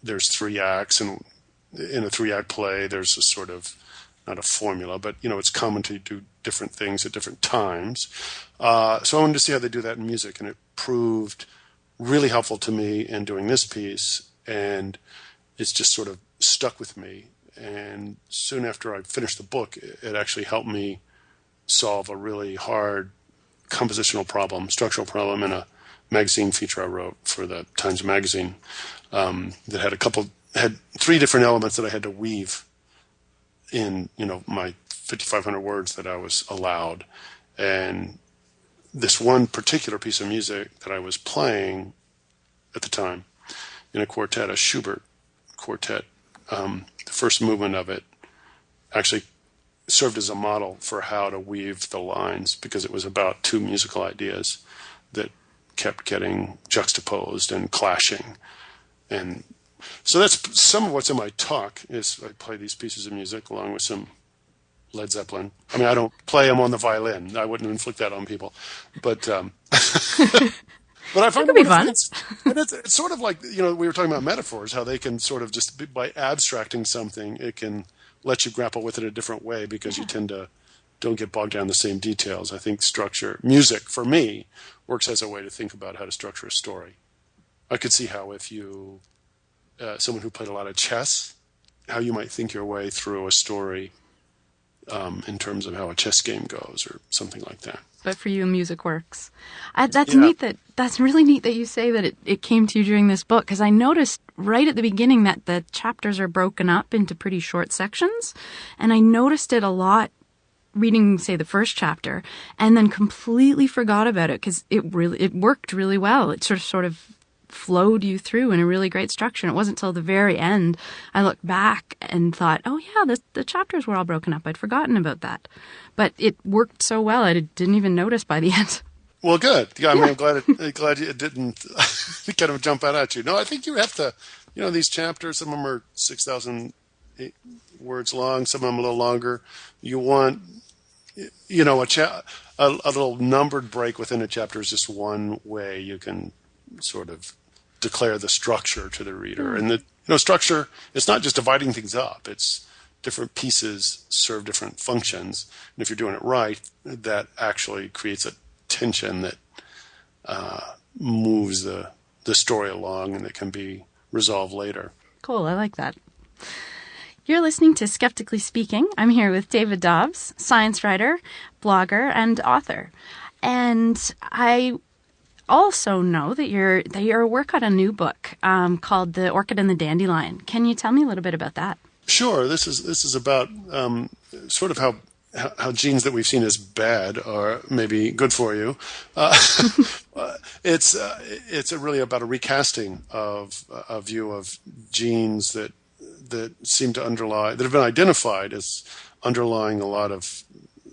there's 3 acts, and in a 3-act play, there's a sort of, not a formula, but, it's common to do different things at different times. So I wanted to see how they do that in music, and it proved really helpful to me in doing this piece, and it's just sort of stuck with me. And soon after I finished the book, it actually helped me solve a really hard compositional problem, structural problem, in a magazine feature I wrote for the Times Magazine that had 3 different elements that I had to weave in, my 5,500 words that I was allowed. And this one particular piece of music that I was playing at the time in a quartet, a Schubert quartet, the first movement of it actually served as a model for how to weave the lines, because it was about 2 musical ideas that kept getting juxtaposed and clashing. And so that's some of what's in my talk, is I play these pieces of music along with some Led Zeppelin. I mean, I don't play them on the violin. I wouldn't inflict that on people. But but I find that could be fun. It's sort of like, we were talking about metaphors, how they can sort of just, by abstracting something, it can let you grapple with it a different way, because you don't get bogged down in the same details. I think music, for me, works as a way to think about how to structure a story. I could see how if you, someone who played a lot of chess, how you might think your way through a story in terms of how a chess game goes or something like that. But for you, music works. That's neat. That's really neat that you say that it came to you during this book, because I noticed right at the beginning that the chapters are broken up into pretty short sections, and I noticed it a lot reading, say, the first chapter, and then completely forgot about it, because it worked really well. It sort of flowed you through in a really great structure. And it wasn't until the very end I looked back and thought, oh yeah, the chapters were all broken up. I'd forgotten about that. But it worked so well, I didn't even notice by the end. Well, good. Yeah, I mean, I'm glad it didn't kind of jump out at you. No, I think you have to, these chapters, some of them are 6,000 words long, some of them a little longer. You want, a little numbered break within a chapter is just one way you can sort of declare the structure to the reader. And the structure, it's not just dividing things up. It's different pieces serve different functions. And if you're doing it right, that actually creates a tension that moves the story along, and that can be resolved later. Cool. I like that. You're listening to Skeptically Speaking. I'm here with David Dobbs, science writer, blogger, and author. And I also know that you're work on a new book called The Orchid and the Dandelion. Can you tell me a little bit about that? Sure. This is about sort of how genes that we've seen as bad are maybe good for you. It's really about a recasting of a view of genes that seem to that have been identified as underlying a lot of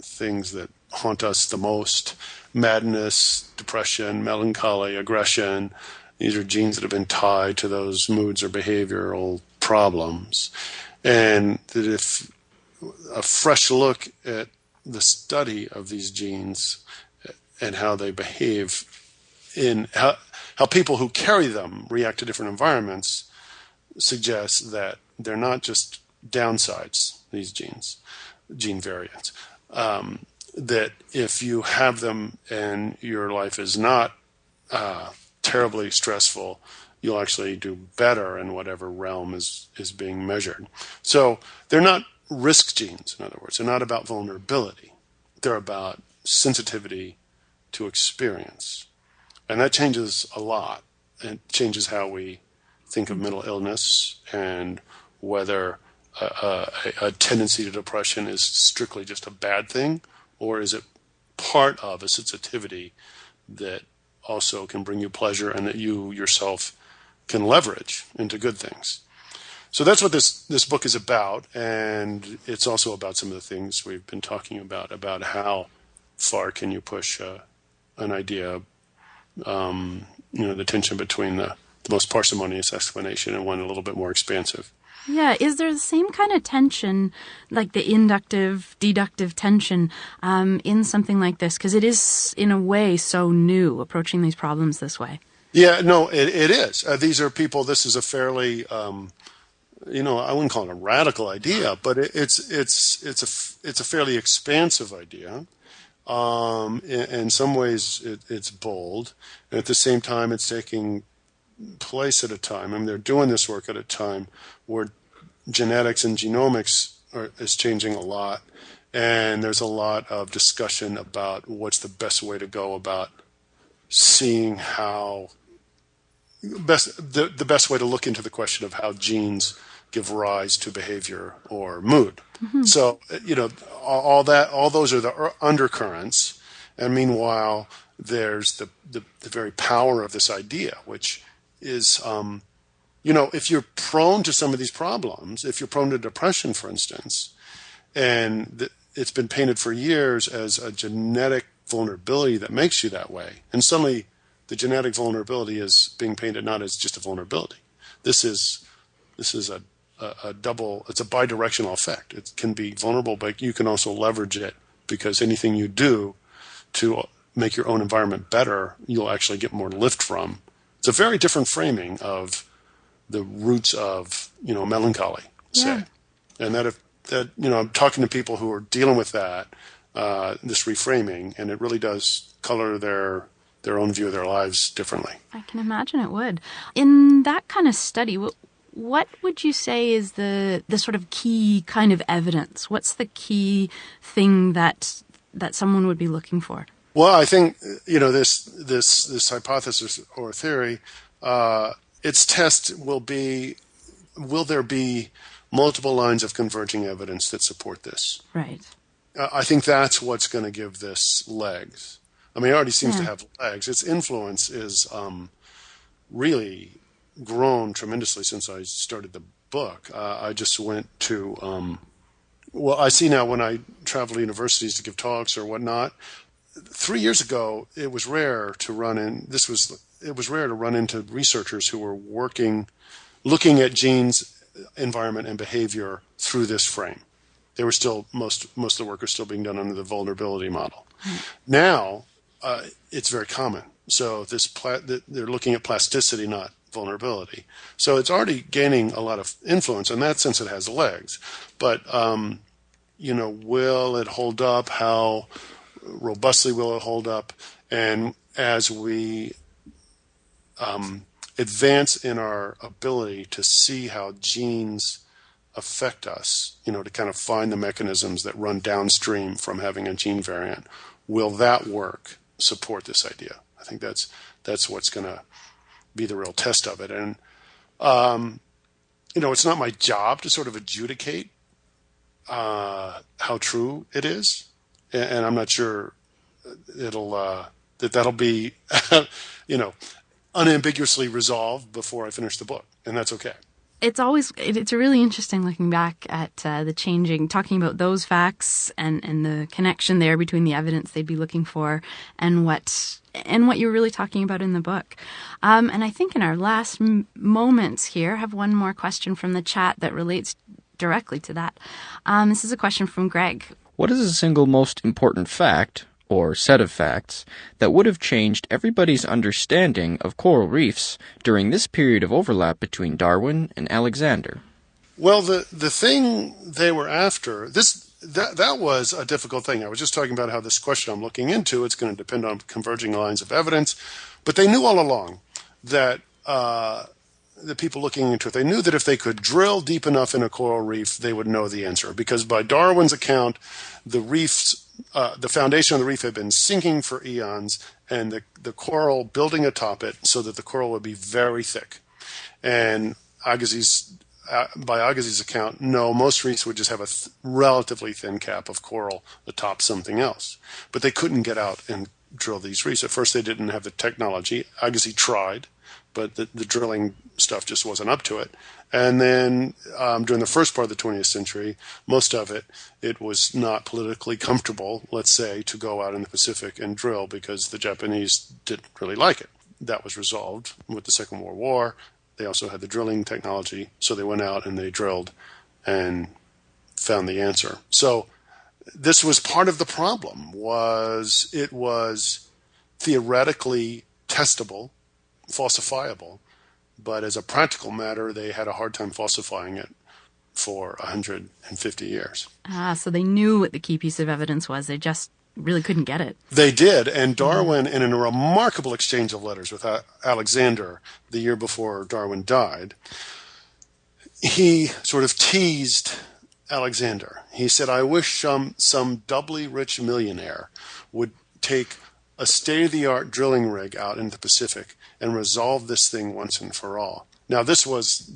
things that haunt us the most, madness, depression, melancholy, aggression. These are genes that have been tied to those moods or behavioral problems. And that if a fresh look at the study of these genes and how they behave in how people who carry them react to different environments suggests that they're not just downsides, these genes, gene variants. That if you have them and your life is not terribly stressful, you'll actually do better in whatever realm is being measured. So they're not risk genes, in other words. They're not about vulnerability. They're about sensitivity to experience. And that changes a lot. It changes how we think of mental illness and whether a tendency to depression is strictly just a bad thing, or is it part of a sensitivity that also can bring you pleasure and that you yourself can leverage into good things. So that's what this book is about, and it's also about some of the things we've been talking about how far can you push an idea, the tension between the most parsimonious explanation and one a little bit more expansive. Yeah, is there the same kind of tension, like the inductive, deductive tension, in something like this? Because it is, in a way, so new, approaching these problems this way. Yeah, no, it is. These are people, this is a fairly, I wouldn't call it a radical idea, but it's a fairly expansive idea. In some ways, it's bold. And at the same time, it's taking place at a time. I mean, they're doing this work at a time where genetics and genomics is changing a lot, and there's a lot of discussion about what's the best way to go about seeing how the best way to look into the question of how genes give rise to behavior or mood. Mm-hmm. So, all those are the undercurrents, and meanwhile, there's the very power of this idea, which is, if you're prone to some of these problems, if you're prone to depression, for instance, and it's been painted for years as a genetic vulnerability that makes you that way, and suddenly the genetic vulnerability is being painted not as just a vulnerability. This is a double, it's a bidirectional effect. It can be vulnerable, but you can also leverage it because anything you do to make your own environment better, you'll actually get more lift from. It's a very different framing of the roots of, melancholy, say. Yeah. And I'm talking to people who are dealing with that, this reframing, and it really does color their own view of their lives differently. I can imagine it would. In that kind of study, what would you say is the sort of key kind of evidence? What's the key thing that someone would be looking for? Well, I think, this hypothesis or theory, its test will there be multiple lines of converging evidence that support this? Right. I think that's what's going to give this legs. I mean, it already seems to have legs. Its influence is really grown tremendously since I started the book. I just went to, I see now when I travel to universities to give talks or whatnot, 3 years ago, it was rare to run into researchers who were looking at genes, environment, and behavior through this frame. They were still, most of the work was still being done under the vulnerability model. Now, it's very common. So they're looking at plasticity, not vulnerability. So it's already gaining a lot of influence. In that sense, it has legs. But, will it hold up? How robustly will it hold up? And as we advance in our ability to see how genes affect us, to kind of find the mechanisms that run downstream from having a gene variant, will that work support this idea? I think that's what's going to be the real test of it. And, it's not my job to sort of adjudicate how true it is. And I'm not sure that'll be, unambiguously resolved before I finish the book. And that's okay. it's really interesting looking back at talking about those facts and the connection there between the evidence they'd be looking for and what you're really talking about in the book. And I think in our last moments here, I have one more question from the chat that relates directly to that. This is a question from Greg. What is the single most important fact, or set of facts, that would have changed everybody's understanding of coral reefs during this period of overlap between Darwin and Alexander? Well, the thing they were after, that was a difficult thing. I was just talking about how this question I'm looking into, it's going to depend on converging lines of evidence. But they knew all along that the people looking into it, they knew that if they could drill deep enough in a coral reef, they would know the answer. Because by Darwin's account, the reefs, the foundation of the reef had been sinking for eons, and the coral building atop it so that the coral would be very thick. And by Agassiz's account, no, most reefs would just have a relatively thin cap of coral atop something else. But they couldn't get out and drill these reefs. At first, they didn't have the technology. Agassiz tried, but the drilling stuff just wasn't up to it. And then during the first part of the 20th century, most of it was not politically comfortable, let's say, to go out in the Pacific and drill because the Japanese didn't really like it. That was resolved with the Second World War. They also had the drilling technology, so they went out and they drilled and found the answer. So this was part of the problem, was it was theoretically testable, falsifiable, but as a practical matter, they had a hard time falsifying it for 150 years. So they knew what the key piece of evidence was. They just really couldn't get it. They did, and Darwin, in a remarkable exchange of letters with Alexander the year before Darwin died, he sort of teased Alexander. He said, I wish some doubly rich millionaire would take a state-of-the-art drilling rig out into the Pacific and resolve this thing once and for all. Now, this was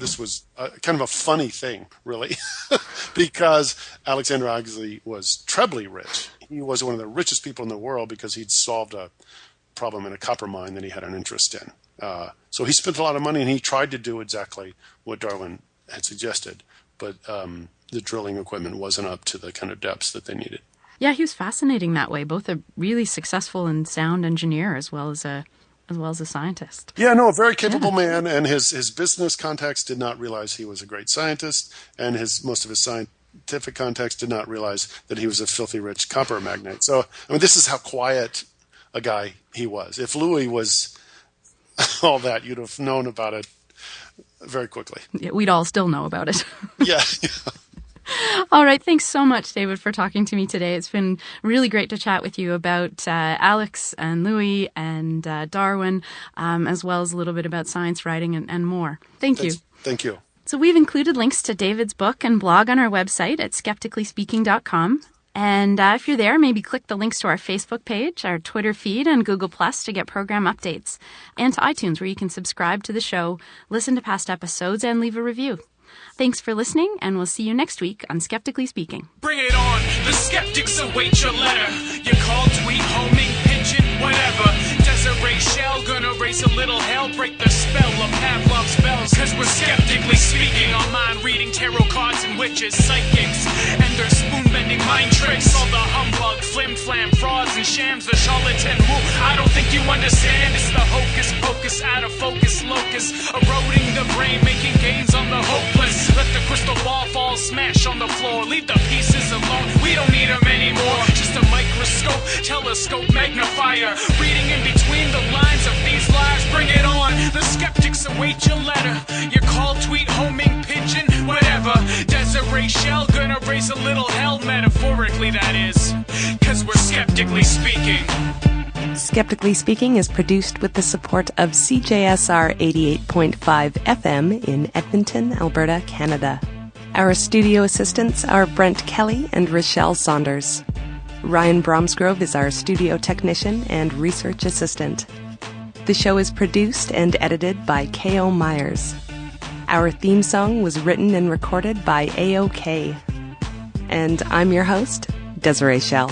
kind of a funny thing, really, because Alexander Agassiz was trebly rich. He was one of the richest people in the world because he'd solved a problem in a copper mine that he had an interest in. So he spent a lot of money, and he tried to do exactly what Darwin had suggested, but the drilling equipment wasn't up to the kind of depths that they needed. Yeah, he was fascinating that way, both a really successful and sound engineer as well as a scientist. Yeah, no, a very capable man, and his business contacts did not realize he was a great scientist, and most of his scientific contacts did not realize that he was a filthy rich copper magnate. So, I mean, this is how quiet a guy he was. If Louis was all that, you'd have known about it very quickly. Yeah, we'd all still know about it. Yeah. All right. Thanks so much, David, for talking to me today. It's been really great to chat with you about Alex and Louis and Darwin, as well as a little bit about science writing and more. Thank you. Thank you. So we've included links to David's book and blog on our website at skepticallyspeaking.com. And if you're there, maybe click the links to our Facebook page, our Twitter feed, and Google Plus to get program updates, and to iTunes where you can subscribe to the show, listen to past episodes, and leave a review. Thanks for listening, and we'll see you next week on Skeptically Speaking. Bring it on, the skeptics await your letter. Your call, tweet, homing, pigeon, whatever. Desiree Shell, gonna raise a little hell, break the spell of Pavlov's spells. Cause we're skeptically speaking, our mind reading tarot cards and witches, psychics, and their spoon-bending mind tricks. All the humbug, flim-flam, frauds and shams, the charlatan woo. I don't think you understand, it's the hocus pocus, out of focus locus, eroding the brain, making gains on the hopeless. Let the crystal ball fall, smash on the floor, leave the pieces alone, we don't need them anymore. Just a microscope, telescope, magnifier, reading in between the lines of these lies. Bring it on, the skeptics await your letter. Your call, tweet, homing, pigeon, whatever. Desiree Shell, gonna raise a little hell, metaphorically that is, cause we're skeptically speaking. Skeptically Speaking is produced with the support of CJSR 88.5 FM in Edmonton, Alberta, Canada. Our studio assistants are Brent Kelly and Rochelle Saunders. Ryan Bromsgrove is our studio technician and research assistant. The show is produced and edited by K.O. Myers. Our theme song was written and recorded by A.O.K. And I'm your host, Desiree Shell.